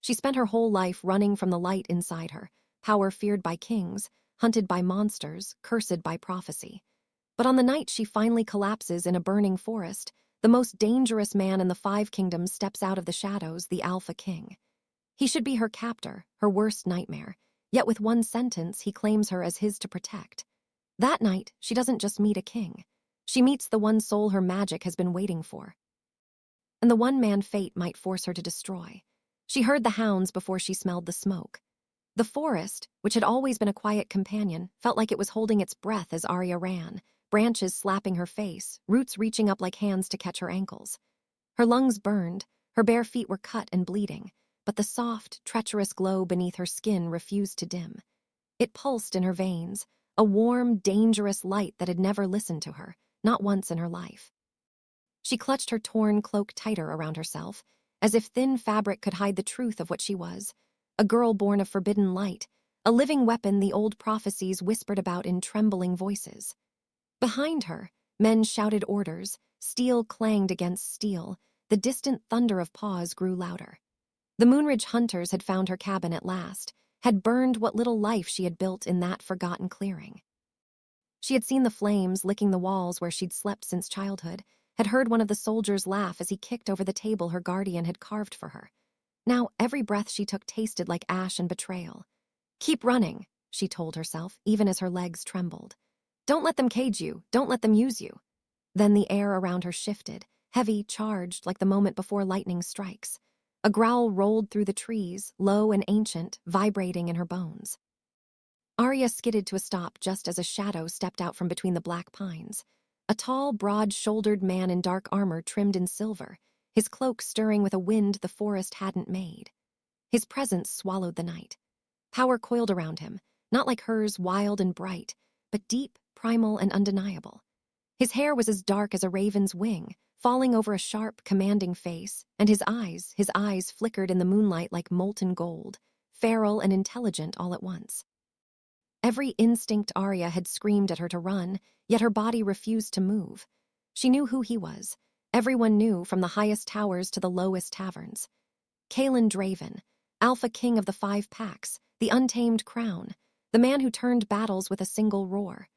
She spent her whole life running from the light inside her, power feared by kings, hunted by monsters, cursed by prophecy. But on the night she finally collapses in a burning forest, the most dangerous man in the Five Kingdoms steps out of the shadows, the Alpha King. He should be her captor, her worst nightmare, yet with one sentence he claims her as his to protect. That night, she doesn't just meet a king. She meets the one soul her magic has been waiting for, and the one man fate might force her to destroy. She heard the hounds before she smelled the smoke. The forest, which had always been a quiet companion, felt like it was holding its breath as Arya ran, branches slapping her face, roots reaching up like hands to catch her ankles. Her lungs burned, her bare feet were cut and bleeding, but the soft, treacherous glow beneath her skin refused to dim. It pulsed in her veins, a warm, dangerous light that had never listened to her, not once in her life. She clutched her torn cloak tighter around herself, as if thin fabric could hide the truth of what she was. A girl born of forbidden light, a living weapon the old prophecies whispered about in trembling voices. Behind her, men shouted orders, steel clanged against steel, the distant thunder of paws grew louder. The Moonridge hunters had found her cabin at last, had burned what little life she had built in that forgotten clearing. She had seen the flames licking the walls where she'd slept since childhood, had heard one of the soldiers laugh as he kicked over the table her guardian had carved for her. Now every breath she took tasted like ash and betrayal. "Keep running," she told herself, even as her legs trembled. "Don't let them cage you, don't let them use you." Then the air around her shifted, heavy, charged, like the moment before lightning strikes. A growl rolled through the trees, low and ancient, vibrating in her bones. Arya skidded to a stop just as a shadow stepped out from between the black pines. A tall, broad-shouldered man in dark armor trimmed in silver, his cloak stirring with a wind the forest hadn't made. His presence swallowed the night. Power coiled around him, not like hers, wild and bright, but deep, primal, and undeniable. His hair was as dark as a raven's wing, falling over a sharp, commanding face, and his eyes flickered in the moonlight like molten gold, feral and intelligent all at once. Every instinct Arya had screamed at her to run, yet her body refused to move. She knew who he was. Everyone knew, from the highest towers to the lowest taverns. Kaelin Draven, Alpha King of the Five Packs, the untamed crown, the man who turned battles with a single roar.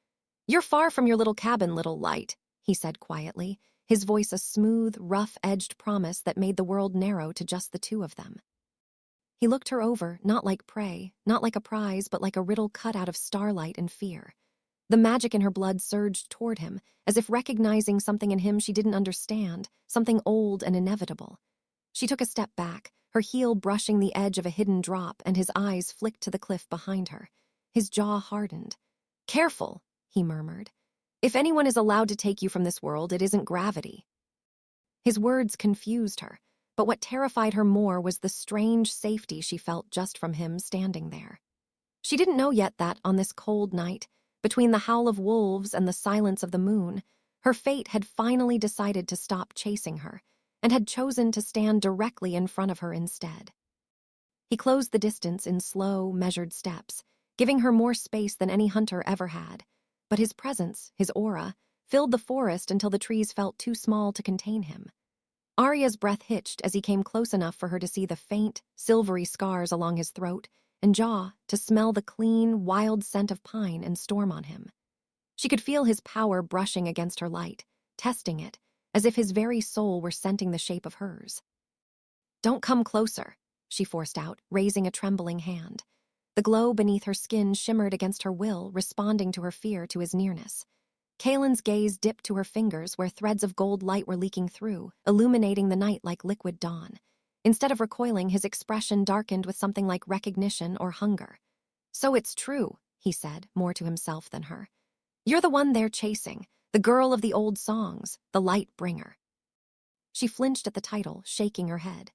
"You're far from your little cabin, little light," he said quietly, his voice a smooth, rough-edged promise that made the world narrow to just the two of them. He looked her over, not like prey, not like a prize, but like a riddle cut out of starlight and fear. The magic in her blood surged toward him, as if recognizing something in him she didn't understand, something old and inevitable. She took a step back, her heel brushing the edge of a hidden drop, and his eyes flicked to the cliff behind her. His jaw hardened. "Careful," he murmured. "If anyone is allowed to take you from this world, it isn't gravity." His words confused her, but what terrified her more was the strange safety she felt just from him standing there. She didn't know yet that, on this cold night, between the howl of wolves and the silence of the moon, her fate had finally decided to stop chasing her, and had chosen to stand directly in front of her instead. He closed the distance in slow, measured steps, giving her more space than any hunter ever had. But his presence, his aura, filled the forest until the trees felt too small to contain him. Arya's breath hitched as he came close enough for her to see the faint, silvery scars along his throat and jaw, to smell the clean, wild scent of pine and storm on him. She could feel his power brushing against her light, testing it, as if his very soul were scenting the shape of hers. "Don't come closer," she forced out, raising a trembling hand. The glow beneath her skin shimmered against her will, responding to her fear to his nearness. Kaelin's gaze dipped to her fingers where threads of gold light were leaking through, illuminating the night like liquid dawn. Instead of recoiling, his expression darkened with something like recognition or hunger. "So it's true," he said, more to himself than her. "You're the one they're chasing, the girl of the old songs, the light bringer." She flinched at the title, shaking her head.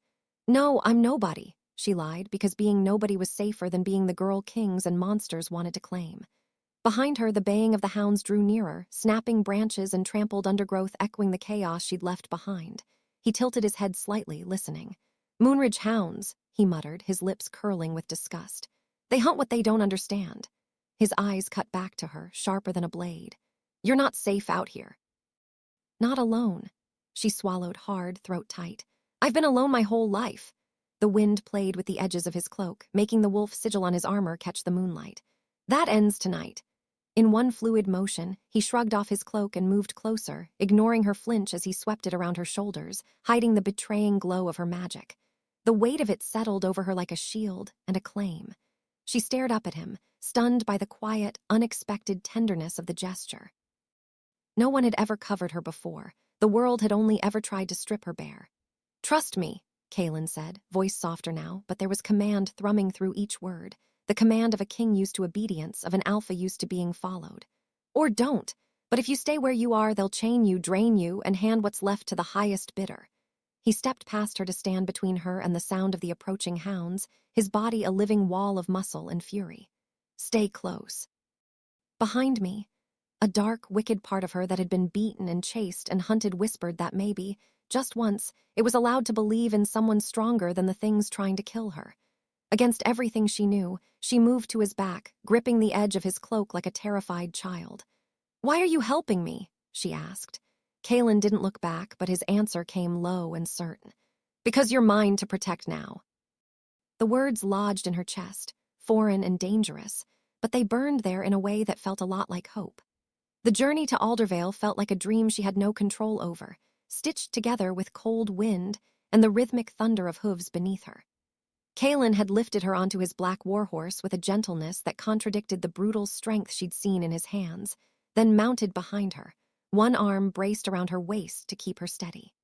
"No, I'm nobody," she lied, because being nobody was safer than being the girl kings and monsters wanted to claim. Behind her, the baying of the hounds drew nearer, snapping branches and trampled undergrowth echoing the chaos she'd left behind. He tilted his head slightly, listening. "Moonridge hounds," he muttered, his lips curling with disgust. "They hunt what they don't understand." His eyes cut back to her, sharper than a blade. "You're not safe out here." "Not alone." She swallowed hard, throat tight. "I've been alone my whole life." The wind played with the edges of his cloak, making the wolf sigil on his armor catch the moonlight. That ends tonight. In one fluid motion, he shrugged off his cloak and moved closer, ignoring her flinch as he swept it around her shoulders, hiding the betraying glow of her magic. The weight of it settled over her like a shield and a claim. She stared up at him, stunned by the quiet, unexpected tenderness of the gesture. No one had ever covered her before. The world had only ever tried to strip her bare. "Trust me," Kaelin said, voice softer now, but there was command thrumming through each word. The command of a king used to obedience, of an alpha used to being followed. "Or don't. But if you stay where you are, they'll chain you, drain you, and hand what's left to the highest bidder." He stepped past her to stand between her and the sound of the approaching hounds, his body a living wall of muscle and fury. "Stay close." Behind me, a dark, wicked part of her that had been beaten and chased and hunted whispered that maybe, just once, it was allowed to believe in someone stronger than the things trying to kill her. Against everything she knew, she moved to his back, gripping the edge of his cloak like a terrified child. "Why are you helping me?" she asked. Kaelin didn't look back, but his answer came low and certain. "Because you're mine to protect now." The words lodged in her chest, foreign and dangerous, but they burned there in a way that felt a lot like hope. The journey to Aldervale felt like a dream she had no control over, stitched together with cold wind and the rhythmic thunder of hooves beneath her. Kaelin had lifted her onto his black warhorse with a gentleness that contradicted the brutal strength she'd seen in his hands, then mounted behind her, one arm braced around her waist to keep her steady.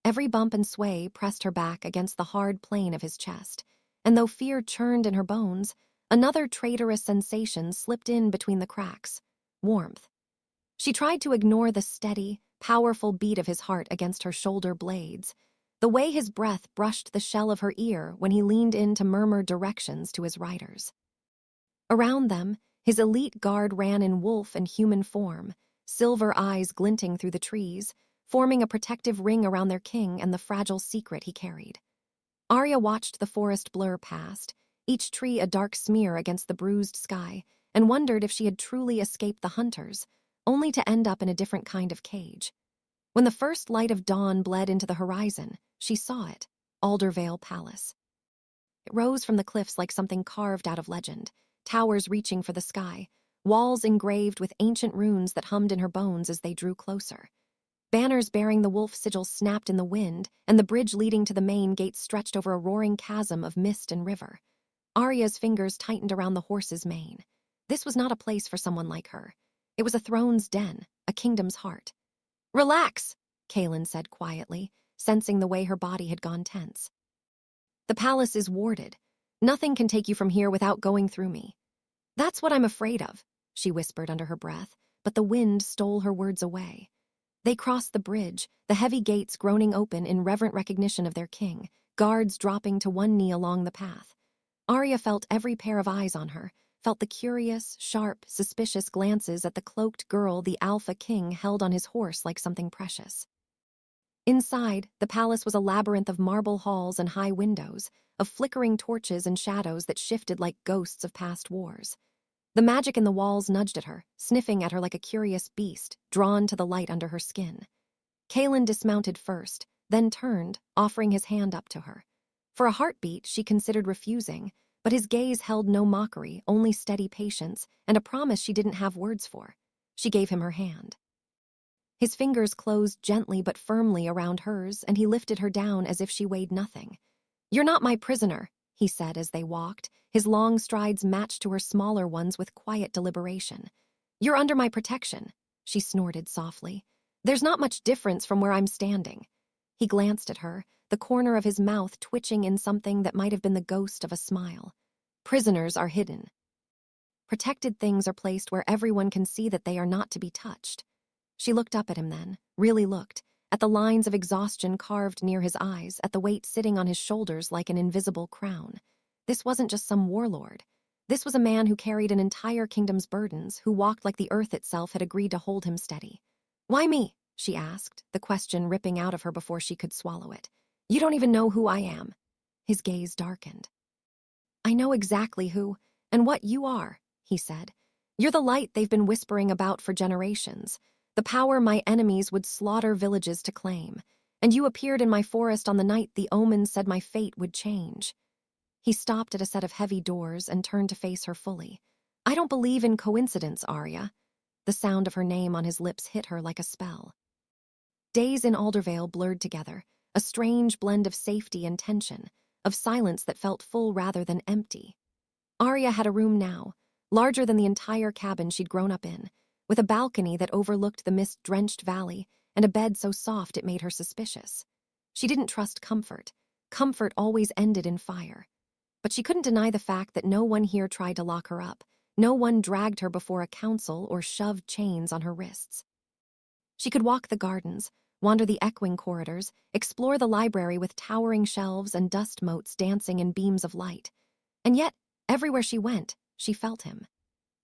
Every bump and sway pressed her back against the hard plane of his chest, and though fear churned in her bones, another traitorous sensation slipped in between the cracks: warmth. She tried to ignore the steady, powerful beat of his heart against her shoulder blades, the way his breath brushed the shell of her ear when he leaned in to murmur directions to his riders. Around them, his elite guard ran in wolf and human form, silver eyes glinting through the trees, forming a protective ring around their king and the fragile secret he carried. Arya watched the forest blur past, each tree a dark smear against the bruised sky, and wondered if she had truly escaped the hunters, only to end up in a different kind of cage. When the first light of dawn bled into the horizon, she saw it: Aldervale Palace. It rose from the cliffs like something carved out of legend, towers reaching for the sky, walls engraved with ancient runes that hummed in her bones as they drew closer. Banners bearing the wolf sigil snapped in the wind, and the bridge leading to the main gate stretched over a roaring chasm of mist and river. Arya's fingers tightened around the horse's mane. This was not a place for someone like her. It was a throne's den, a kingdom's heart. "Relax," Kaelin said quietly, sensing the way her body had gone tense. "The palace is warded. Nothing can take you from here without going through me." "That's what I'm afraid of," she whispered under her breath, but the wind stole her words away. They crossed the bridge, the heavy gates groaning open in reverent recognition of their king, guards dropping to one knee along the path. Arya felt every pair of eyes on her, felt the curious, sharp, suspicious glances at the cloaked girl the Alpha King held on his horse like something precious. Inside, the palace was a labyrinth of marble halls and high windows, of flickering torches and shadows that shifted like ghosts of past wars. The magic in the walls nudged at her, sniffing at her like a curious beast, drawn to the light under her skin. Kaelin dismounted first, then turned, offering his hand up to her. For a heartbeat, she considered refusing, but his gaze held no mockery, only steady patience, and a promise she didn't have words for. She gave him her hand. His fingers closed gently but firmly around hers, and he lifted her down as if she weighed nothing. "You're not my prisoner," he said as they walked, his long strides matched to her smaller ones with quiet deliberation. "You're under my protection," she snorted softly. "There's not much difference from where I'm standing." He glanced at her, the corner of his mouth twitching in something that might have been the ghost of a smile. "Prisoners are hidden. Protected things are placed where everyone can see that they are not to be touched." She looked up at him then, really looked, at the lines of exhaustion carved near his eyes, at the weight sitting on his shoulders like an invisible crown. This wasn't just some warlord. This was a man who carried an entire kingdom's burdens, who walked like the earth itself had agreed to hold him steady. "Why me?" she asked, the question ripping out of her before she could swallow it. "You don't even know who I am." His gaze darkened. "I know exactly who and what you are," he said. "You're the light they've been whispering about for generations, the power my enemies would slaughter villages to claim, And you appeared in my forest on the night the omens said my fate would change." He stopped at a set of heavy doors and turned to face her fully. "I don't believe in coincidence, Arya." The sound of her name on his lips hit her like a spell. Days in Aldervale blurred together, a strange blend of safety and tension, of silence that felt full rather than empty. Arya had a room now, larger than the entire cabin she'd grown up in, with a balcony that overlooked the mist-drenched valley and a bed so soft it made her suspicious. She didn't trust comfort. Comfort always ended in fire. But she couldn't deny the fact that no one here tried to lock her up. No one dragged her before a council or shoved chains on her wrists. She could walk the gardens, wander the echoing corridors, explore the library with towering shelves and dust motes dancing in beams of light. And yet, everywhere she went, she felt him.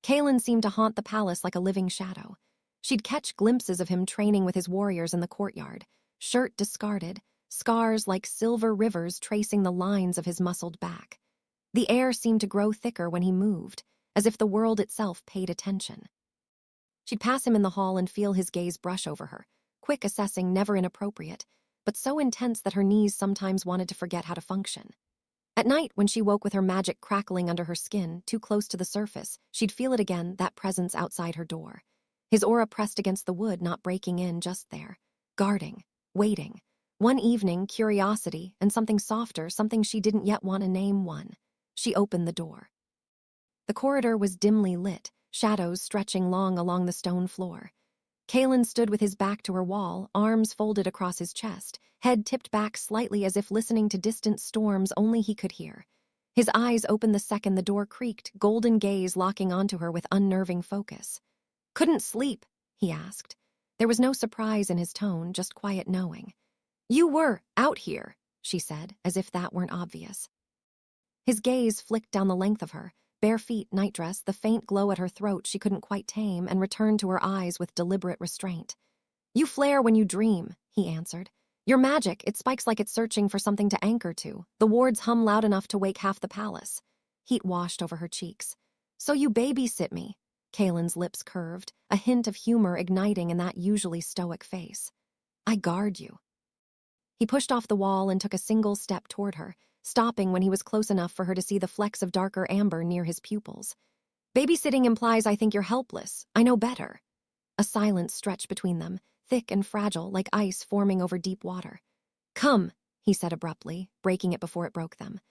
Kaelin seemed to haunt the palace like a living shadow. She'd catch glimpses of him training with his warriors in the courtyard, shirt discarded, scars like silver rivers tracing the lines of his muscled back. The air seemed to grow thicker when he moved, as if the world itself paid attention. She'd pass him in the hall and feel his gaze brush over her, quick assessing, never inappropriate, but so intense that her knees sometimes wanted to forget how to function. At night, when she woke with her magic crackling under her skin, too close to the surface, she'd feel it again, that presence outside her door. His aura pressed against the wood, not breaking in, just there, guarding, waiting. One evening, curiosity and something softer, something she didn't yet want to name, won. She opened the door. The corridor was dimly lit, shadows stretching long along the stone floor. Kaelin stood with his back to her wall, arms folded across his chest, head tipped back slightly as if listening to distant storms only he could hear. His eyes opened the second the door creaked, golden gaze locking onto her with unnerving focus. "Couldn't sleep?" he asked. There was no surprise in his tone, just quiet knowing. "You were out here," she said, as if that weren't obvious. His gaze flicked down the length of her, bare feet, nightdress, the faint glow at her throat she couldn't quite tame, and returned to her eyes with deliberate restraint. "You flare when you dream," he answered. "Your magic, it spikes like it's searching for something to anchor to. The wards hum loud enough to wake half the palace." Heat washed over her cheeks. "So you babysit me." Kaelin's lips curved, a hint of humor igniting in that usually stoic face. "I guard you." He pushed off the wall and took a single step toward her, stopping when he was close enough for her to see the flecks of darker amber near his pupils. "Babysitting implies I think you're helpless. I know better." A silence stretched between them, thick and fragile, like ice forming over deep water. "Come," he said abruptly, breaking it before it broke them.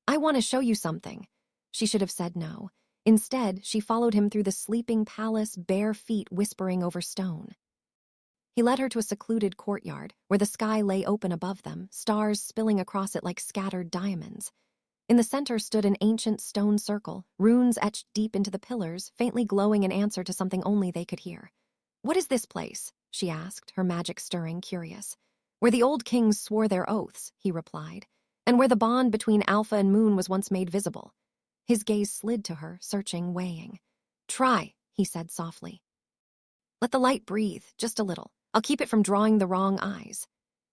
"I want to show you something." She should have said no. Instead, she followed him through the sleeping palace, bare feet whispering over stone. He led her to a secluded courtyard, where the sky lay open above them, stars spilling across it like scattered diamonds. In the center stood an ancient stone circle, runes etched deep into the pillars, faintly glowing in answer to something only they could hear. "What is this place?" she asked, her magic stirring, curious. "Where the old kings swore their oaths," he replied, "and where the bond between Alpha and Moon was once made visible." His gaze slid to her, searching, weighing. "Try," he said softly. "Let the light breathe, just a little. I'll keep it from drawing the wrong eyes."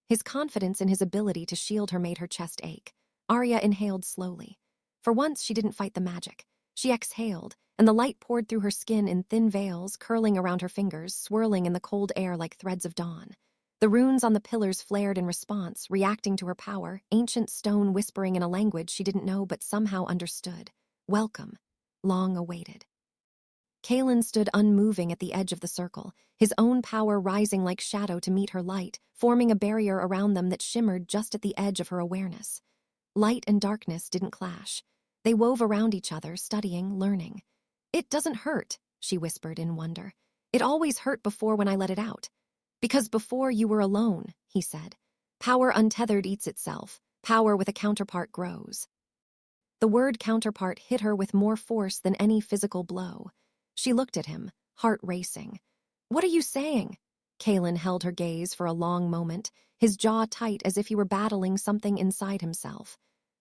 His confidence in his ability to shield her made her chest ache. Arya inhaled slowly. For once, she didn't fight the magic. She exhaled, and the light poured through her skin in thin veils, curling around her fingers, swirling in the cold air like threads of dawn. The runes on the pillars flared in response, reacting to her power, ancient stone whispering in a language she didn't know but somehow understood. Welcome. Long awaited. Kaelin stood unmoving at the edge of the circle, his own power rising like shadow to meet her light, forming a barrier around them that shimmered just at the edge of her awareness. Light and darkness didn't clash. They wove around each other, studying, learning. "It doesn't hurt," she whispered in wonder. "It always hurt before when I let it out." "Because before you were alone," he said. "Power untethered eats itself. Power with a counterpart grows." The word counterpart hit her with more force than any physical blow. She looked at him, heart racing. "What are you saying?" Kaelin held her gaze for a long moment, his jaw tight as if he were battling something inside himself.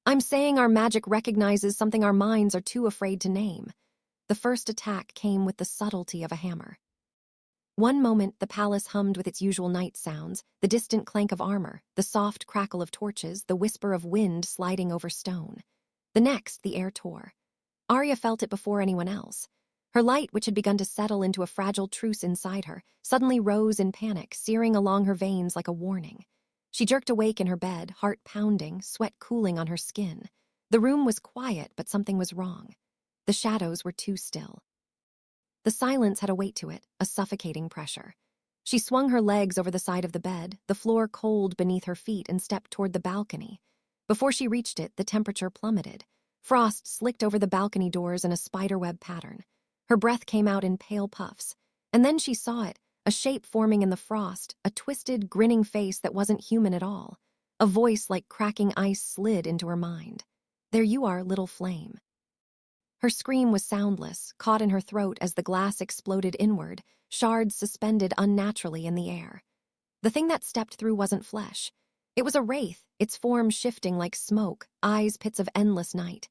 "I'm saying our magic recognizes something our minds are too afraid to name." The first attack came with the subtlety of a hammer. One moment, the palace hummed with its usual night sounds, the distant clank of armor, the soft crackle of torches, the whisper of wind sliding over stone. The next, the air tore. Arya felt it before anyone else. Her light, which had begun to settle into a fragile truce inside her, suddenly rose in panic, searing along her veins like a warning. She jerked awake in her bed, heart pounding, sweat cooling on her skin. The room was quiet, but something was wrong. The shadows were too still. The silence had a weight to it, a suffocating pressure. She swung her legs over the side of the bed, the floor cold beneath her feet, and stepped toward the balcony. Before she reached it, the temperature plummeted. Frost slicked over the balcony doors in a spiderweb pattern. Her breath came out in pale puffs. And then she saw it, a shape forming in the frost, a twisted, grinning face that wasn't human at all. A voice like cracking ice slid into her mind. "There you are, little flame." Her scream was soundless, caught in her throat as the glass exploded inward, shards suspended unnaturally in the air. The thing that stepped through wasn't flesh. It was a wraith, its form shifting like smoke, eyes pits of endless night.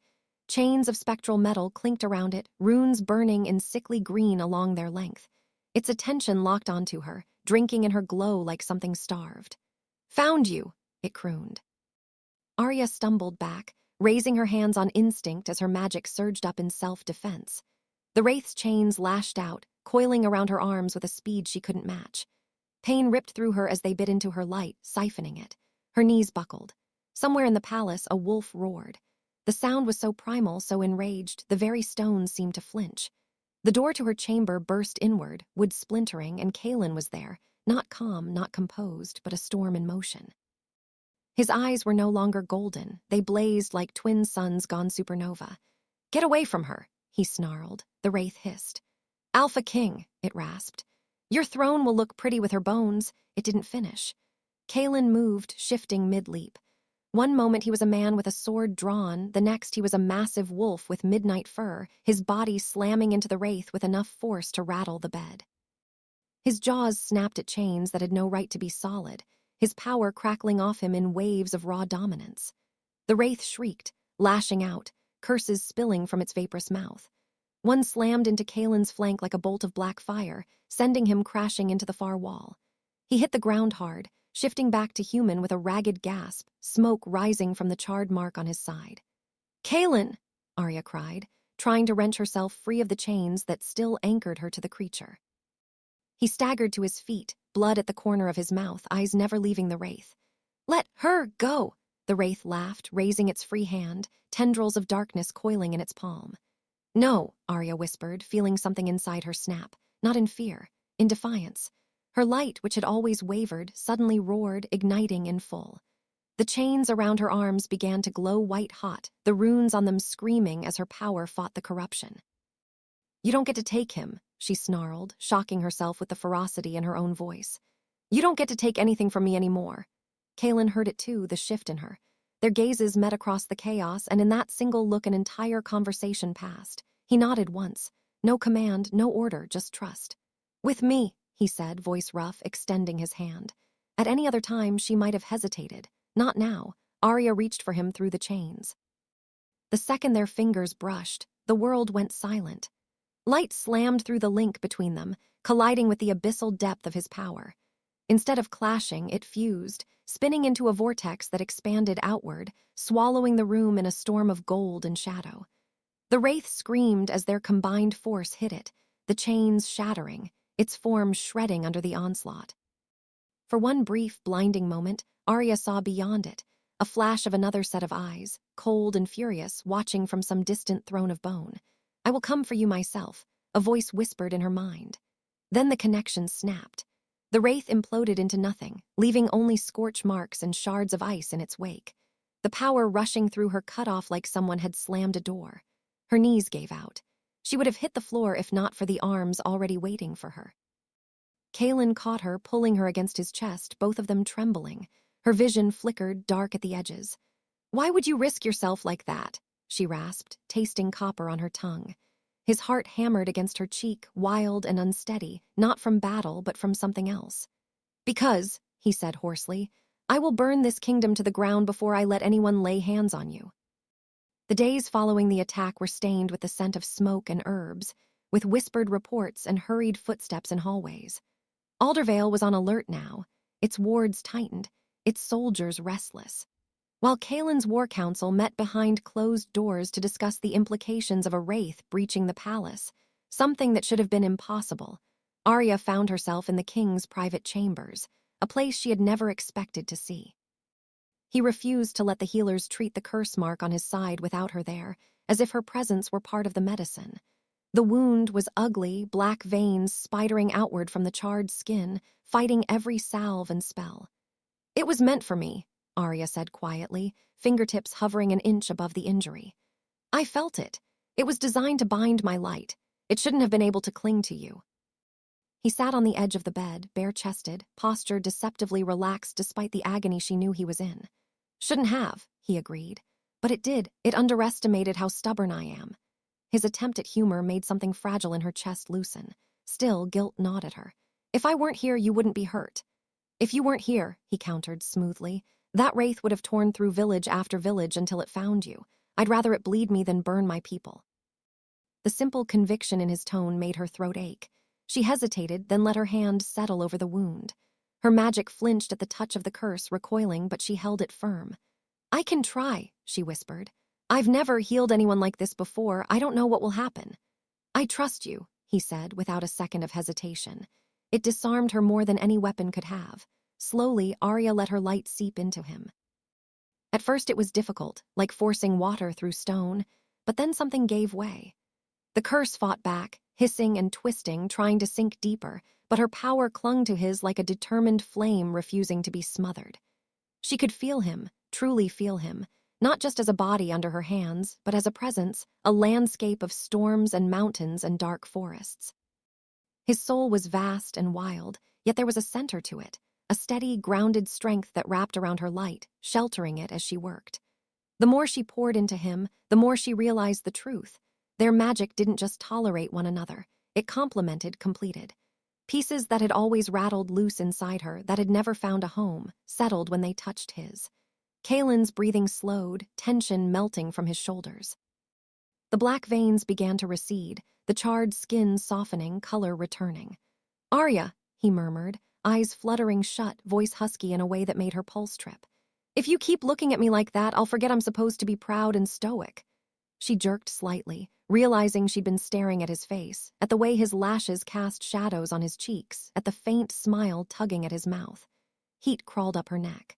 Chains of spectral metal clinked around it, runes burning in sickly green along their length. Its attention locked onto her, drinking in her glow like something starved. "Found you," it crooned. Arya stumbled back, raising her hands on instinct as her magic surged up in self-defense. The wraith's chains lashed out, coiling around her arms with a speed she couldn't match. Pain ripped through her as they bit into her light, siphoning it. Her knees buckled. Somewhere in the palace, a wolf roared. The sound was so primal, so enraged, the very stones seemed to flinch. The door to her chamber burst inward, wood splintering, and Kalen was there, not calm, not composed, but a storm in motion. His eyes were no longer golden. They blazed like twin suns gone supernova. "Get away from her," he snarled. The wraith hissed. "Alpha King," it rasped. "Your throne will look pretty with her bones." It didn't finish. Kalen moved, shifting mid-leap. One moment he was a man with a sword drawn, the next he was a massive wolf with midnight fur, his body slamming into the wraith with enough force to rattle the bed. His jaws snapped at chains that had no right to be solid, his power crackling off him in waves of raw dominance. The wraith shrieked, lashing out, curses spilling from its vaporous mouth. One slammed into Kalen's flank like a bolt of black fire, sending him crashing into the far wall. He hit the ground hard, shifting back to human with a ragged gasp, smoke rising from the charred mark on his side. "Kalen!" Arya cried, trying to wrench herself free of the chains that still anchored her to the creature. He staggered to his feet, blood at the corner of his mouth, eyes never leaving the wraith. "Let her go!" The wraith laughed, raising its free hand, tendrils of darkness coiling in its palm. "No," Arya whispered, feeling something inside her snap, not in fear, in defiance. Her light, which had always wavered, suddenly roared, igniting in full. The chains around her arms began to glow white-hot, the runes on them screaming as her power fought the corruption. "You don't get to take him," she snarled, shocking herself with the ferocity in her own voice. "You don't get to take anything from me anymore." Kalen heard it too, the shift in her. Their gazes met across the chaos, and in that single look an entire conversation passed. He nodded once. No command, no order, just trust. "With me," he said, voice rough, extending his hand. At any other time, she might have hesitated. Not now. Arya reached for him through the chains. The second their fingers brushed, the world went silent. Light slammed through the link between them, colliding with the abyssal depth of his power. Instead of clashing, it fused, spinning into a vortex that expanded outward, swallowing the room in a storm of gold and shadow. The wraith screamed as their combined force hit it, the chains shattering, its form shredding under the onslaught. For one brief, blinding moment, Arya saw beyond it, a flash of another set of eyes, cold and furious, watching from some distant throne of bone. "I will come for you myself," a voice whispered in her mind. Then the connection snapped. The wraith imploded into nothing, leaving only scorch marks and shards of ice in its wake. The power rushing through her cut off like someone had slammed a door. Her knees gave out. She would have hit the floor if not for the arms already waiting for her. Kalen caught her, pulling her against his chest, both of them trembling. Her vision flickered, dark at the edges. "Why would you risk yourself like that?" she rasped, tasting copper on her tongue. His heart hammered against her cheek, wild and unsteady, not from battle, but from something else. "Because," he said hoarsely, "I will burn this kingdom to the ground before I let anyone lay hands on you." The days following the attack were stained with the scent of smoke and herbs, with whispered reports and hurried footsteps in hallways. Aldervale was on alert now, its wards tightened, its soldiers restless. While Kalen's war council met behind closed doors to discuss the implications of a wraith breaching the palace, something that should have been impossible, Arya found herself in the king's private chambers, a place she had never expected to see. He refused to let the healers treat the curse mark on his side without her there, as if her presence were part of the medicine. The wound was ugly, black veins spidering outward from the charred skin, fighting every salve and spell. "It was meant for me," Arya said quietly, fingertips hovering an inch above the injury. "I felt it. It was designed to bind my light. It shouldn't have been able to cling to you." He sat on the edge of the bed, bare-chested, posture deceptively relaxed despite the agony she knew he was in. "Shouldn't have," he agreed. "But it did. It underestimated how stubborn I am." His attempt at humor made something fragile in her chest loosen. Still, guilt gnawed at her. "If I weren't here, you wouldn't be hurt." "If you weren't here," he countered smoothly, "that wraith would have torn through village after village until it found you. I'd rather it bleed me than burn my people." The simple conviction in his tone made her throat ache. She hesitated, then let her hand settle over the wound. Her magic flinched at the touch of the curse, recoiling, but she held it firm. "I can try," she whispered. "I've never healed anyone like this before. I don't know what will happen." "I trust you," he said, without a second of hesitation. It disarmed her more than any weapon could have. Slowly, Arya let her light seep into him. At first it was difficult, like forcing water through stone, but then something gave way. The curse fought back, hissing and twisting, trying to sink deeper, but her power clung to his like a determined flame refusing to be smothered. She could feel him, truly feel him, not just as a body under her hands, but as a presence, a landscape of storms and mountains and dark forests. His soul was vast and wild, yet there was a center to it, a steady, grounded strength that wrapped around her light, sheltering it as she worked. The more she poured into him, the more she realized the truth. Their magic didn't just tolerate one another, it complemented, completed. Pieces that had always rattled loose inside her, that had never found a home, settled when they touched his. Kaelin's breathing slowed, tension melting from his shoulders. The black veins began to recede, the charred skin softening, color returning. "Arya," he murmured, eyes fluttering shut, voice husky in a way that made her pulse trip. "If you keep looking at me like that, I'll forget I'm supposed to be proud and stoic." She jerked slightly, realizing she'd been staring at his face, at the way his lashes cast shadows on his cheeks, at the faint smile tugging at his mouth. Heat crawled up her neck.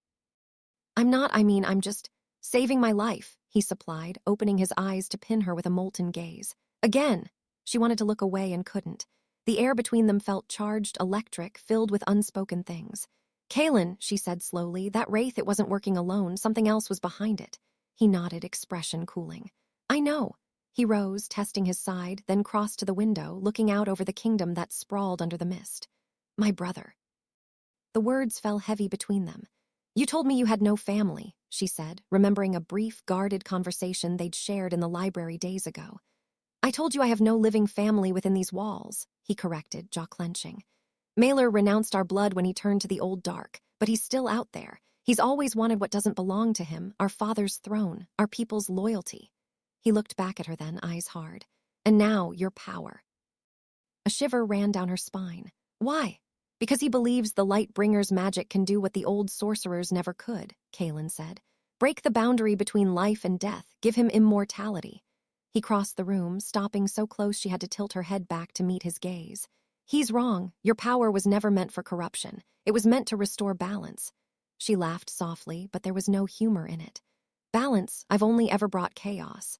I'm just saving my life," he supplied, opening his eyes to pin her with a molten gaze. Again! She wanted to look away and couldn't. The air between them felt charged, electric, filled with unspoken things. "Kaelin," she said slowly, "that wraith, it wasn't working alone, something else was behind it." He nodded, expression cooling. "I know." He rose, testing his side, then crossed to the window, looking out over the kingdom that sprawled under the mist. "My brother." The words fell heavy between them. "You told me you had no family," she said, remembering a brief, guarded conversation they'd shared in the library days ago. "I told you I have no living family within these walls," he corrected, jaw clenching. "Maelor renounced our blood when he turned to the old dark, but he's still out there. He's always wanted what doesn't belong to him, our father's throne, our people's loyalty." He looked back at her then, eyes hard. "And now, your power." A shiver ran down her spine. "Why?" "Because he believes the Lightbringer's magic can do what the old sorcerers never could," Kaelin said. "Break the boundary between life and death, give him immortality." He crossed the room, stopping so close she had to tilt her head back to meet his gaze. "He's wrong. Your power was never meant for corruption. It was meant to restore balance." She laughed softly, but there was no humor in it. "Balance, I've only ever brought chaos."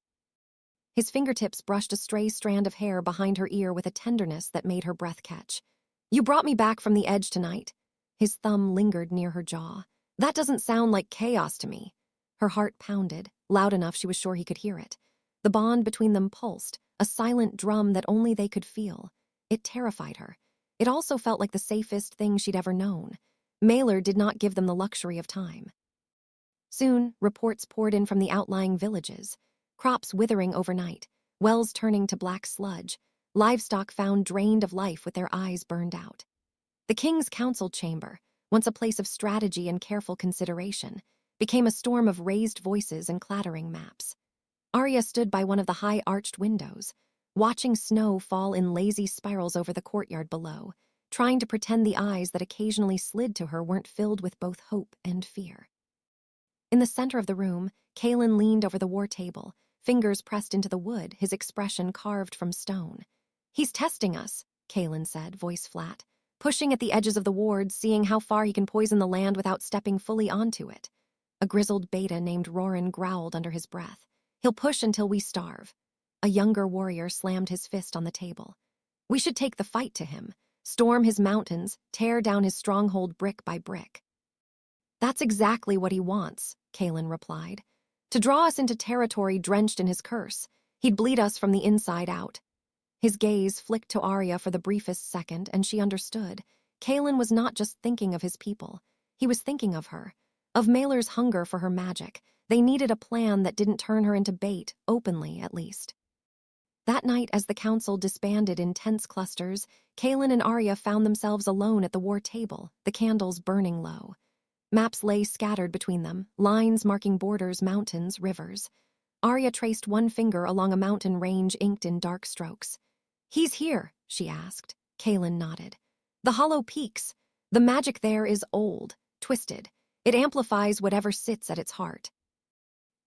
His fingertips brushed a stray strand of hair behind her ear with a tenderness that made her breath catch. "You brought me back from the edge tonight." His thumb lingered near her jaw. "That doesn't sound like chaos to me." Her heart pounded, loud enough she was sure he could hear it. The bond between them pulsed, a silent drum that only they could feel. It terrified her. It also felt like the safest thing she'd ever known. Maelor did not give them the luxury of time. Soon, reports poured in from the outlying villages. Crops withering overnight, wells turning to black sludge, livestock found drained of life with their eyes burned out. The king's council chamber, once a place of strategy and careful consideration, became a storm of raised voices and clattering maps. Arya stood by one of the high arched windows, watching snow fall in lazy spirals over the courtyard below, trying to pretend the eyes that occasionally slid to her weren't filled with both hope and fear. In the center of the room, Kaelin leaned over the war table, fingers pressed into the wood, his expression carved from stone. "He's testing us," Kaelin said, voice flat. pushing at the edges of the ward, seeing how far he can poison the land without stepping fully onto it. A grizzled beta named Roran growled under his breath. He'll push until we starve. A younger warrior slammed his fist on the table. We should take the fight to him, storm his mountains, tear down his stronghold brick by brick. That's exactly what he wants, Kaelin replied. To draw us into territory drenched in his curse. He'd bleed us from the inside out. His gaze flicked to Arya for the briefest second, and she understood. Kaelin was not just thinking of his people. He was thinking of her, of Maelor's hunger for her magic. They needed a plan that didn't turn her into bait, openly at least. That night, as the council disbanded in tense clusters, Kaelin and Arya found themselves alone at the war table, the candles burning low. Maps lay scattered between them, lines marking borders, mountains, rivers. Arya traced one finger along a mountain range inked in dark strokes. "He's here," she asked. Kaelin nodded. "The hollow peaks. The magic there is old, twisted. It amplifies whatever sits at its heart."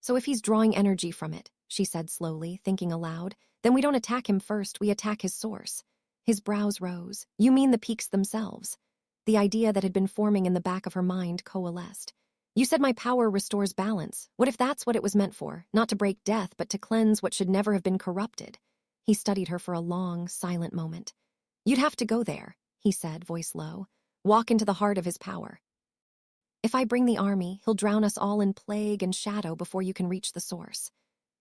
"So if he's drawing energy from it," she said slowly, thinking aloud, "then we don't attack him first, we attack his source." His brows rose. "You mean the peaks themselves?" The idea that had been forming in the back of her mind coalesced. "You said my power restores balance. What if that's what it was meant for? Not to break death, but to cleanse what should never have been corrupted." He studied her for a long, silent moment. "You'd have to go there," he said, voice low. "Walk into the heart of his power. If I bring the army, he'll drown us all in plague and shadow before you can reach the source."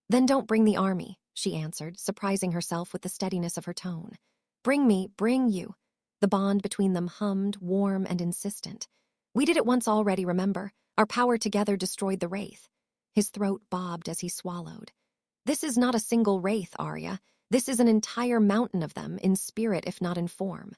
"Then don't bring the army," she answered, surprising herself with the steadiness of her tone. "Bring me, bring you." The bond between them hummed, warm and insistent. "We did it once already, remember? Our power together destroyed the Wraith." His throat bobbed as he swallowed. "This is not a single Wraith, Arya. This is an entire mountain of them, in spirit if not in form."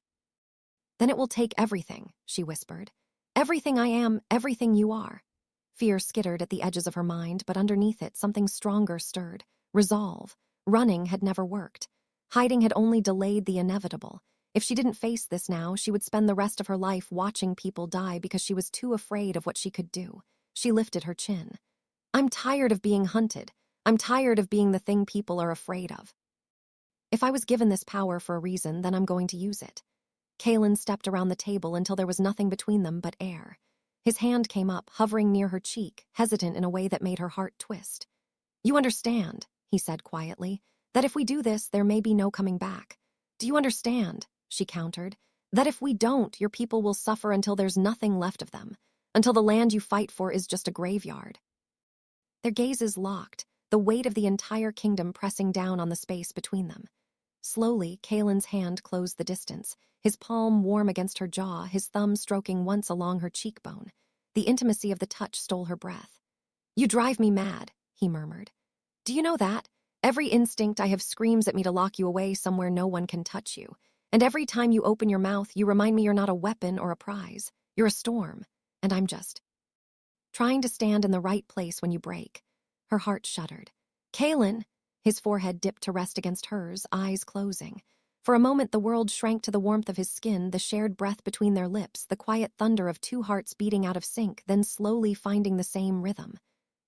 "Then it will take everything," she whispered. "Everything I am, everything you are." Fear skittered at the edges of her mind, but underneath it something stronger stirred. Resolve. Running had never worked. Hiding had only delayed the inevitable. If she didn't face this now, she would spend the rest of her life watching people die because she was too afraid of what she could do. She lifted her chin. "I'm tired of being hunted. I'm tired of being the thing people are afraid of. If I was given this power for a reason, then I'm going to use it." Kaelin stepped around the table until there was nothing between them but air. His hand came up, hovering near her cheek, hesitant in a way that made her heart twist. "You understand," he said quietly, "that if we do this, there may be no coming back. Do you understand?" she countered, "that if we don't, your people will suffer until there's nothing left of them, until the land you fight for is just a graveyard." Their gazes locked, the weight of the entire kingdom pressing down on the space between them. Slowly, Kaelin's hand closed the distance, his palm warm against her jaw, his thumb stroking once along her cheekbone. The intimacy of the touch stole her breath. "You drive me mad," he murmured. "Do you know that? Every instinct I have screams at me to lock you away somewhere no one can touch you. And every time you open your mouth, you remind me you're not a weapon or a prize. You're a storm. And I'm just trying to stand in the right place when you break." Her heart shuddered. "Kaelin!" His forehead dipped to rest against hers, eyes closing. For a moment the world shrank to the warmth of his skin, the shared breath between their lips, the quiet thunder of two hearts beating out of sync, then slowly finding the same rhythm.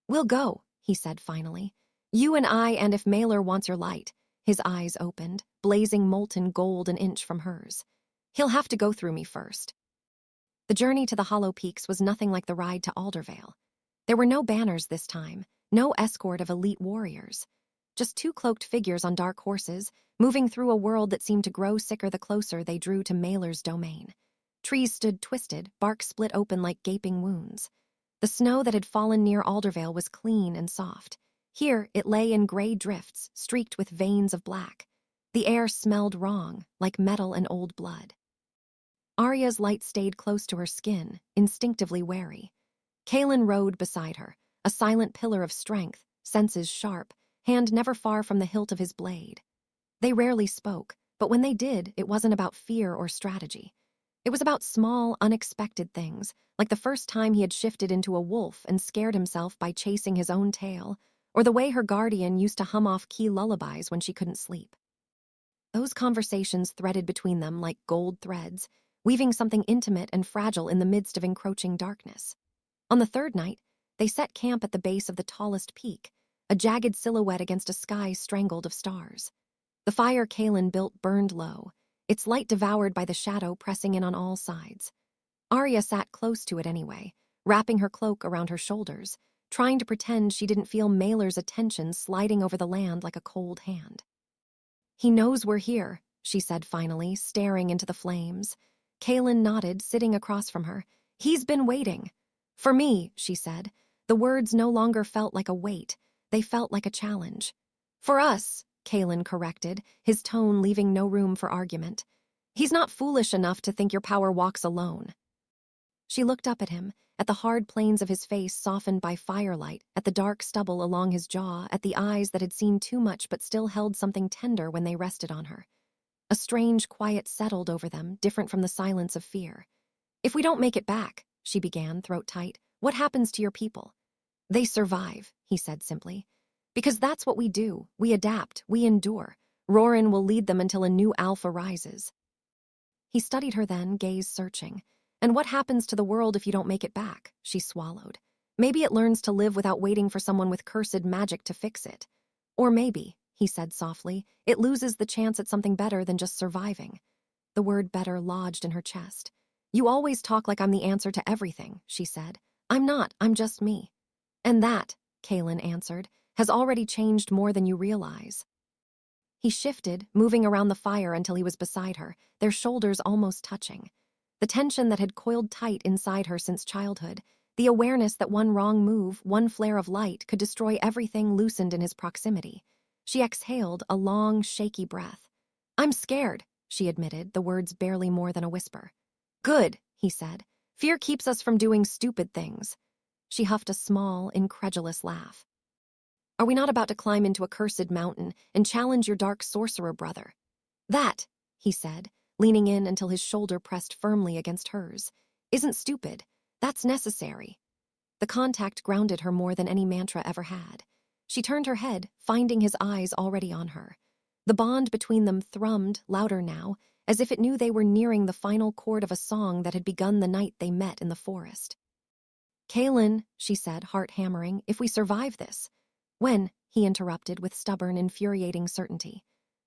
"We'll go," he said finally. "You and I, and if Maelor wants your light." His eyes opened, blazing molten gold an inch from hers. "He'll have to go through me first." The journey to the Hollow Peaks was nothing like the ride to Aldervale. There were no banners this time, no escort of elite warriors. Just two cloaked figures on dark horses, moving through a world that seemed to grow sicker the closer they drew to Maelor's domain. Trees stood twisted, bark split open like gaping wounds. The snow that had fallen near Aldervale was clean and soft. Here, it lay in gray drifts, streaked with veins of black. The air smelled wrong, like metal and old blood. Arya's light stayed close to her skin, instinctively wary. Kaelin rode beside her, a silent pillar of strength, senses sharp, hand never far from the hilt of his blade. They rarely spoke, but when they did, it wasn't about fear or strategy. It was about small, unexpected things, like the first time he had shifted into a wolf and scared himself by chasing his own tail, or the way her guardian used to hum off key lullabies when she couldn't sleep. Those conversations threaded between them like gold threads, weaving something intimate and fragile in the midst of encroaching darkness. On the third night, they set camp at the base of the tallest peak, a jagged silhouette against a sky strangled of stars. The fire Kaelin built burned low, its light devoured by the shadow pressing in on all sides. Arya sat close to it anyway, wrapping her cloak around her shoulders, trying to pretend she didn't feel Mailer's attention sliding over the land like a cold hand. "He knows we're here," she said finally, staring into the flames. Kaelin nodded, sitting across from her. "He's been waiting." "For me," she said. The words no longer felt like a weight. They felt like a challenge. "For us," Kaelin corrected, his tone leaving no room for argument. "He's not foolish enough to think your power walks alone." She looked up at him, at the hard planes of his face softened by firelight, at the dark stubble along his jaw, at the eyes that had seen too much but still held something tender when they rested on her. A strange quiet settled over them, different from the silence of fear. "If we don't make it back," she began, throat tight, "what happens to your people?" "They survive," he said simply. "Because that's what we do. We adapt, we endure. Roran will lead them until a new alpha rises." He studied her then, gaze searching. "And what happens to the world if you don't make it back?" She swallowed. "Maybe it learns to live without waiting for someone with cursed magic to fix it. Or maybe," he said softly, "it loses the chance at something better than just surviving." The word better lodged in her chest. "You always talk like I'm the answer to everything," she said. "I'm not, I'm just me." "And that," Kaelin answered, "has already changed more than you realize." He shifted, moving around the fire until he was beside her, their shoulders almost touching. The tension that had coiled tight inside her since childhood, the awareness that one wrong move, one flare of light, could destroy everything loosened in his proximity. She exhaled a long, shaky breath. "I'm scared," she admitted, the words barely more than a whisper. "Good," he said. "Fear keeps us from doing stupid things." She huffed a small, incredulous laugh. "Are we not about to climb into a cursed mountain and challenge your dark sorcerer brother?" "That," he said, leaning in until his shoulder pressed firmly against hers, "isn't stupid. That's necessary." The contact grounded her more than any mantra ever had. She turned her head, finding his eyes already on her. The bond between them thrummed, louder now, as if it knew they were nearing the final chord of a song that had begun the night they met in the forest. "Kaelin," she said, heart hammering, "if we survive this." "When?" he interrupted with stubborn, infuriating certainty.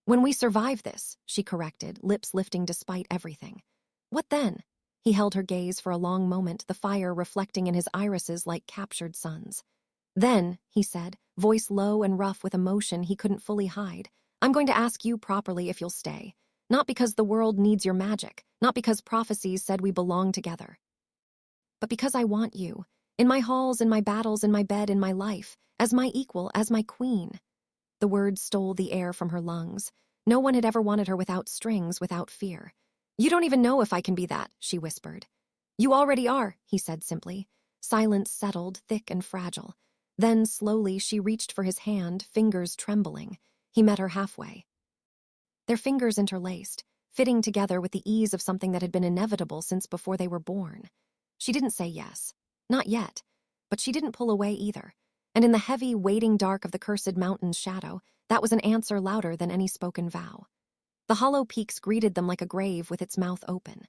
"When we survive this," she corrected, lips lifting despite everything. "What then?" He held her gaze for a long moment, the fire reflecting in his irises like captured suns. "Then," he said, voice low and rough with emotion he couldn't fully hide, "I'm going to ask you properly if you'll stay. Not because the world needs your magic, not because prophecies said we belong together. But because I want you. In my halls, in my battles, in my bed, in my life. As my equal, as my queen." The words stole the air from her lungs. No one had ever wanted her without strings, without fear. "You don't even know if I can be that," she whispered. "You already are," he said simply. Silence settled, thick and fragile. Then, slowly, she reached for his hand, fingers trembling. He met her halfway. Their fingers interlaced, fitting together with the ease of something that had been inevitable since before they were born. She didn't say yes. Not yet. But she didn't pull away either. And in the heavy, waiting dark of the cursed mountain's shadow, that was an answer louder than any spoken vow. The hollow peaks greeted them like a grave with its mouth open.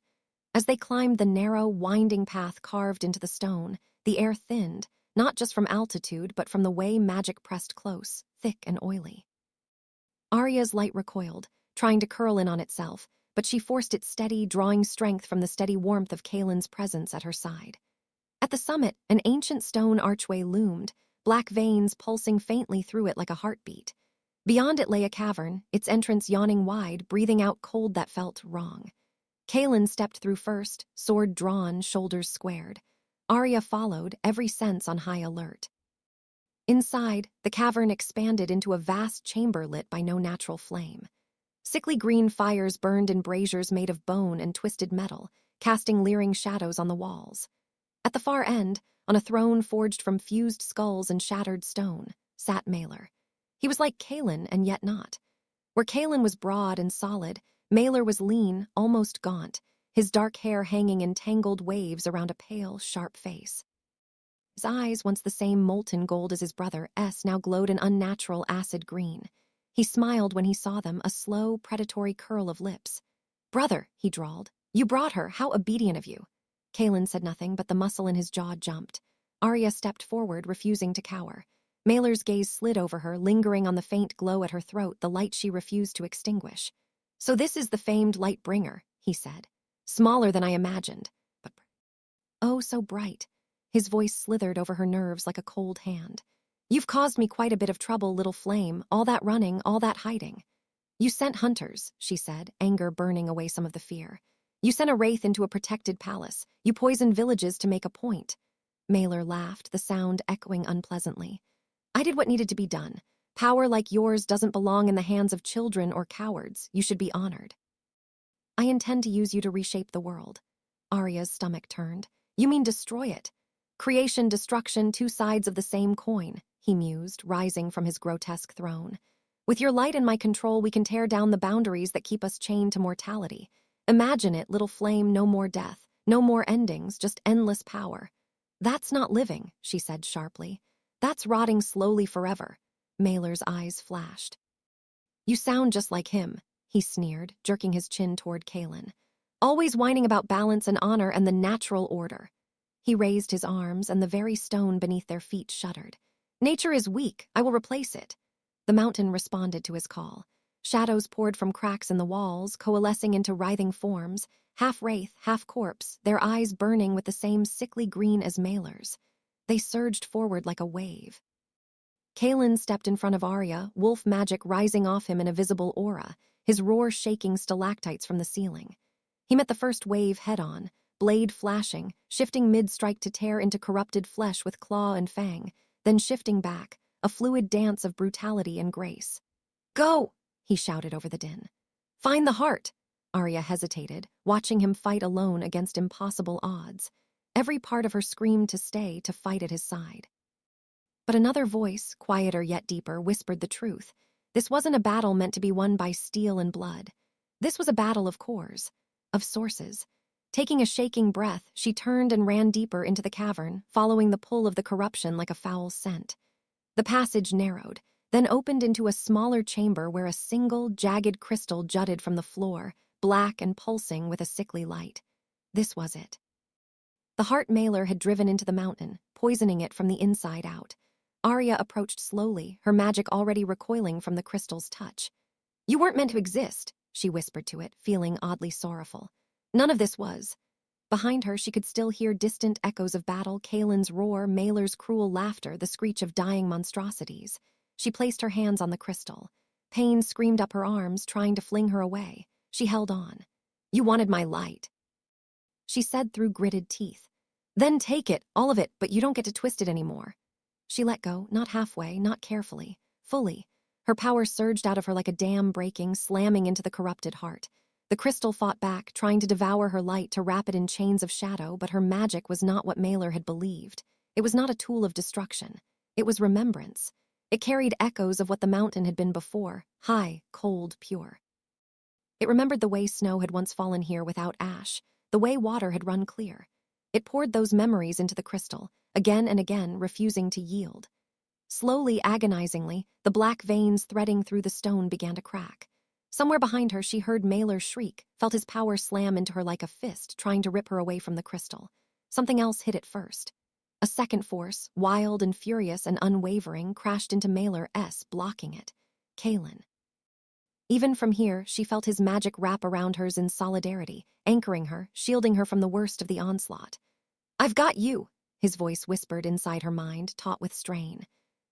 As they climbed the narrow, winding path carved into the stone, the air thinned, not just from altitude, but from the way magic pressed close, thick and oily. Arya's light recoiled, trying to curl in on itself, but she forced it steady, drawing strength from the steady warmth of Kaelin's presence at her side. At the summit, an ancient stone archway loomed, black veins pulsing faintly through it like a heartbeat. Beyond it lay a cavern, its entrance yawning wide, breathing out cold that felt wrong. Kaelin stepped through first, sword drawn, shoulders squared. Arya followed, every sense on high alert. Inside, the cavern expanded into a vast chamber lit by no natural flame. Sickly green fires burned in braziers made of bone and twisted metal, casting leering shadows on the walls. At the far end, on a throne forged from fused skulls and shattered stone, sat Mailer. He was like Kaelin and yet not. Where Kaelin was broad and solid, Mailer was lean, almost gaunt, his dark hair hanging in tangled waves around a pale, sharp face. His eyes, once the same molten gold as his brother, now glowed an unnatural acid green. He smiled when he saw them, a slow, predatory curl of lips. "Brother," he drawled, "you brought her, how obedient of you." Kaelin said nothing, but the muscle in his jaw jumped. Arya stepped forward, refusing to cower. Mailer's gaze slid over her, lingering on the faint glow at her throat, the light she refused to extinguish. "So this is the famed light bringer," he said. "Smaller than I imagined, but oh, so bright." His voice slithered over her nerves like a cold hand. "You've caused me quite a bit of trouble, little flame, all that running, all that hiding." "You sent hunters," she said, anger burning away some of the fear. "You sent a wraith into a protected palace. You poisoned villages to make a point." Mailer laughed, the sound echoing unpleasantly. "I did what needed to be done. Power like yours doesn't belong in the hands of children or cowards. You should be honored." "I intend to use you to reshape the world." Arya's stomach turned. "You mean destroy it?" "Creation, destruction, two sides of the same coin," he mused, rising from his grotesque throne. "With your light and my control, we can tear down the boundaries that keep us chained to mortality. Imagine it, little flame, no more death, no more endings, just endless power." "That's not living," she said sharply. "That's rotting slowly forever." Mailer's eyes flashed. "You sound just like him," he sneered, jerking his chin toward Kaelin. "Always whining about balance and honor and the natural order." He raised his arms, and the very stone beneath their feet shuddered. "Nature is weak. I will replace it." The mountain responded to his call. Shadows poured from cracks in the walls, coalescing into writhing forms, half wraith, half corpse, their eyes burning with the same sickly green as Mailer's. They surged forward like a wave. Kaelin stepped in front of Arya, wolf magic rising off him in a visible aura, his roar shaking stalactites from the ceiling. He met the first wave head-on, blade flashing, shifting mid-strike to tear into corrupted flesh with claw and fang, then shifting back, a fluid dance of brutality and grace. "Go!" he shouted over the din. "Find the heart!" Arya hesitated, watching him fight alone against impossible odds. Every part of her screamed to stay, to fight at his side. But another voice, quieter yet deeper, whispered the truth. This wasn't a battle meant to be won by steel and blood. This was a battle of cores, of sources. Taking a shaking breath, she turned and ran deeper into the cavern, following the pull of the corruption like a foul scent. The passage narrowed, then opened into a smaller chamber where a single, jagged crystal jutted from the floor, black and pulsing with a sickly light. This was it. The heart Mailer had driven into the mountain, poisoning it from the inside out. Arya approached slowly, her magic already recoiling from the crystal's touch. "You weren't meant to exist," she whispered to it, feeling oddly sorrowful. None of this was. Behind her, she could still hear distant echoes of battle, Kaelin's roar, Mailer's cruel laughter, the screech of dying monstrosities. She placed her hands on the crystal. Pain screamed up her arms, trying to fling her away. She held on. "You wanted my light," she said through gritted teeth. "Then take it, all of it, but you don't get to twist it anymore." She let go, not halfway, not carefully, fully. Her power surged out of her like a dam breaking, slamming into the corrupted heart. The crystal fought back, trying to devour her light, to wrap it in chains of shadow, but her magic was not what Mailer had believed. It was not a tool of destruction. It was remembrance. It carried echoes of what the mountain had been before, high, cold, pure. It remembered the way snow had once fallen here without ash, the way water had run clear. It poured those memories into the crystal, again and again, refusing to yield. Slowly, agonizingly, the black veins threading through the stone began to crack. Somewhere behind her, she heard Mailer shriek, felt his power slam into her like a fist, trying to rip her away from the crystal. Something else hit it first. A second force, wild and furious and unwavering, crashed into Mailer-S, blocking it. Kaelin. Even from here, she felt his magic wrap around hers in solidarity, anchoring her, shielding her from the worst of the onslaught. "I've got you," his voice whispered inside her mind, taut with strain.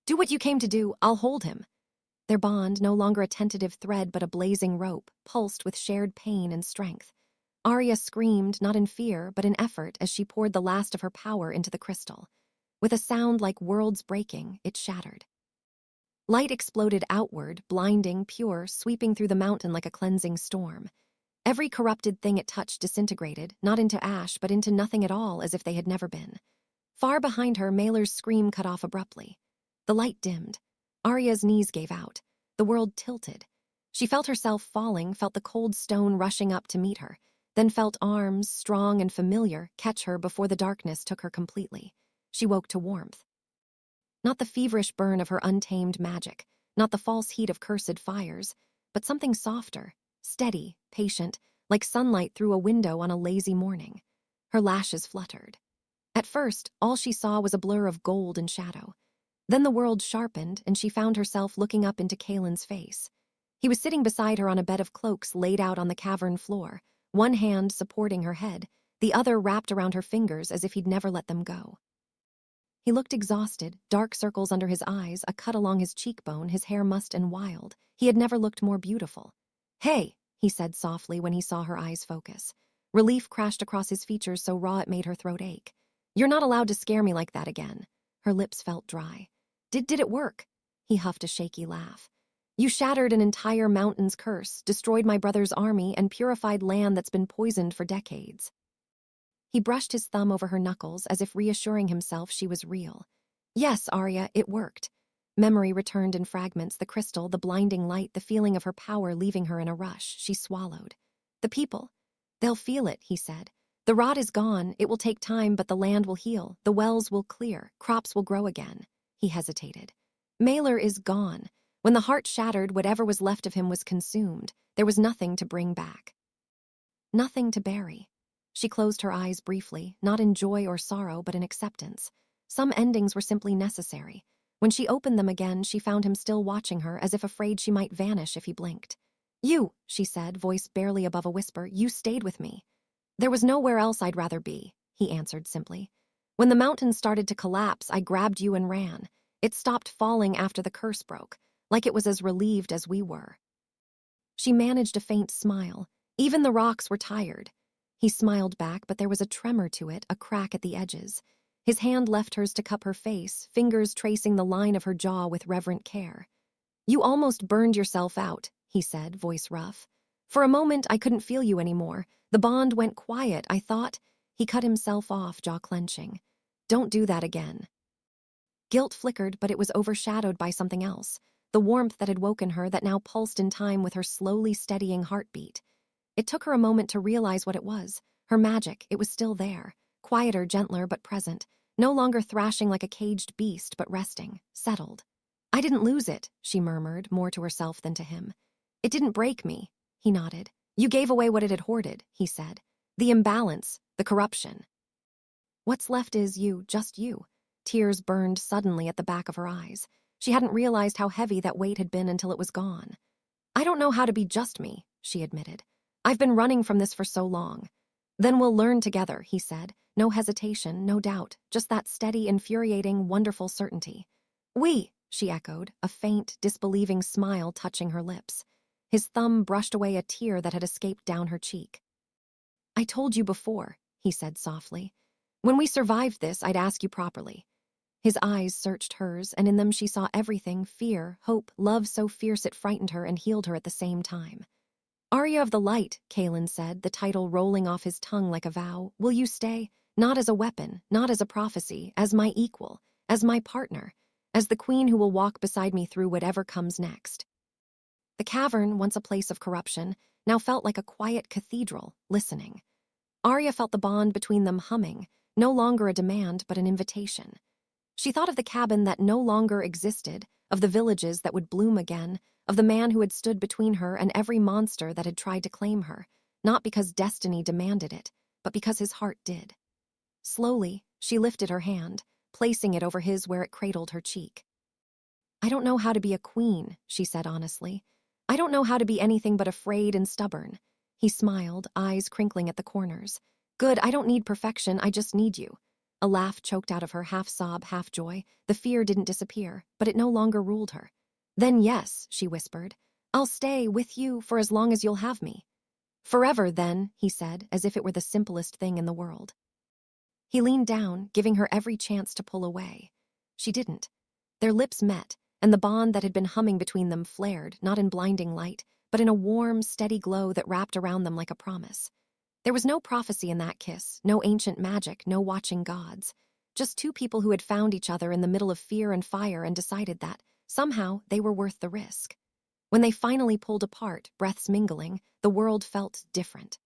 "Do what you came to do, I'll hold him." Their bond, no longer a tentative thread but a blazing rope, pulsed with shared pain and strength. Arya screamed, not in fear, but in effort, as she poured the last of her power into the crystal. With a sound like worlds breaking, it shattered. Light exploded outward, blinding, pure, sweeping through the mountain like a cleansing storm. Every corrupted thing it touched disintegrated, not into ash, but into nothing at all, as if they had never been. Far behind her, Mailer's scream cut off abruptly. The light dimmed. Arya's knees gave out. The world tilted. She felt herself falling, felt the cold stone rushing up to meet her, then felt arms, strong and familiar, catch her before the darkness took her completely. She woke to warmth. Not the feverish burn of her untamed magic, not the false heat of cursed fires, but something softer, steady, patient, like sunlight through a window on a lazy morning. Her lashes fluttered. At first, all she saw was a blur of gold and shadow. Then the world sharpened, and she found herself looking up into Kaelin's face. He was sitting beside her on a bed of cloaks laid out on the cavern floor, one hand supporting her head, the other wrapped around her fingers as if he'd never let them go. He looked exhausted, dark circles under his eyes, a cut along his cheekbone, his hair mussed and wild. He had never looked more beautiful. "Hey," he said softly when he saw her eyes focus. Relief crashed across his features so raw it made her throat ache. "You're not allowed to scare me like that again." Her lips felt dry. Did it work?" He huffed a shaky laugh. "You shattered an entire mountain's curse, destroyed my brother's army, and purified land that's been poisoned for decades." He brushed his thumb over her knuckles as if reassuring himself she was real. "Yes, Arya, it worked." Memory returned in fragments, the crystal, the blinding light, the feeling of her power leaving her in a rush. She swallowed. "The people. They'll feel it," he said. "The rot is gone, it will take time, but the land will heal, the wells will clear, crops will grow again." He hesitated. "Maelor is gone. When the heart shattered, whatever was left of him was consumed. There was nothing to bring back. Nothing to bury." She closed her eyes briefly, not in joy or sorrow, but in acceptance. Some endings were simply necessary. When she opened them again, she found him still watching her, as if afraid she might vanish if he blinked. "You," she said, voice barely above a whisper, "you stayed with me." "There was nowhere else I'd rather be," he answered simply. "When the mountains started to collapse, I grabbed you and ran. It stopped falling after the curse broke, like it was as relieved as we were." She managed a faint smile. Even the rocks were tired. He smiled back, but there was a tremor to it, a crack at the edges. His hand left hers to cup her face, fingers tracing the line of her jaw with reverent care. "You almost burned yourself out," he said, voice rough. "For a moment, I couldn't feel you anymore. The bond went quiet, I thought." He cut himself off, jaw clenching. "Don't do that again." Guilt flickered, but it was overshadowed by something else, the warmth that had woken her, that now pulsed in time with her slowly steadying heartbeat. It took her a moment to realize what it was. Her magic, it was still there, quieter, gentler, but present, no longer thrashing like a caged beast, but resting, settled. "I didn't lose it," she murmured, more to herself than to him. "It didn't break me." He nodded. "You gave away what it had hoarded," he said. "The imbalance, the corruption. What's left is you, just you." Tears burned suddenly at the back of her eyes. She hadn't realized how heavy that weight had been until it was gone. "I don't know how to be just me," she admitted. "I've been running from this for so long." "Then we'll learn together," he said. No hesitation, no doubt, just that steady, infuriating, wonderful certainty. "We," she echoed, a faint, disbelieving smile touching her lips. His thumb brushed away a tear that had escaped down her cheek. "I told you before," he said softly. "When we survived this, I'd ask you properly." His eyes searched hers, and in them she saw everything, fear, hope, love so fierce it frightened her and healed her at the same time. "Arya of the Light," Kaelin said, the title rolling off his tongue like a vow. "Will you stay? Not as a weapon, not as a prophecy, as my equal, as my partner, as the queen who will walk beside me through whatever comes next." The cavern, once a place of corruption, now felt like a quiet cathedral, listening. Arya felt the bond between them humming, no longer a demand but an invitation. She thought of the cabin that no longer existed, of the villages that would bloom again, of the man who had stood between her and every monster that had tried to claim her, not because destiny demanded it, but because his heart did. Slowly, she lifted her hand, placing it over his where it cradled her cheek. "I don't know how to be a queen," she said honestly. "I don't know how to be anything but afraid and stubborn." He smiled, eyes crinkling at the corners. "Good, I don't need perfection, I just need you." A laugh choked out of her, half sob, half joy. The fear didn't disappear, but it no longer ruled her. "Then yes," she whispered. "I'll stay with you for as long as you'll have me." "Forever, then," he said, as if it were the simplest thing in the world. He leaned down, giving her every chance to pull away. She didn't. Their lips met, and the bond that had been humming between them flared, not in blinding light, but in a warm, steady glow that wrapped around them like a promise. There was no prophecy in that kiss, no ancient magic, no watching gods. Just two people who had found each other in the middle of fear and fire and decided that, somehow, they were worth the risk. When they finally pulled apart, breaths mingling, the world felt different.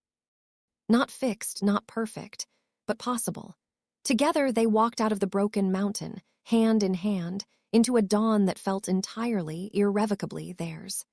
Not fixed, not perfect, but possible. Together they walked out of the broken mountain, hand in hand, into a dawn that felt entirely, irrevocably theirs.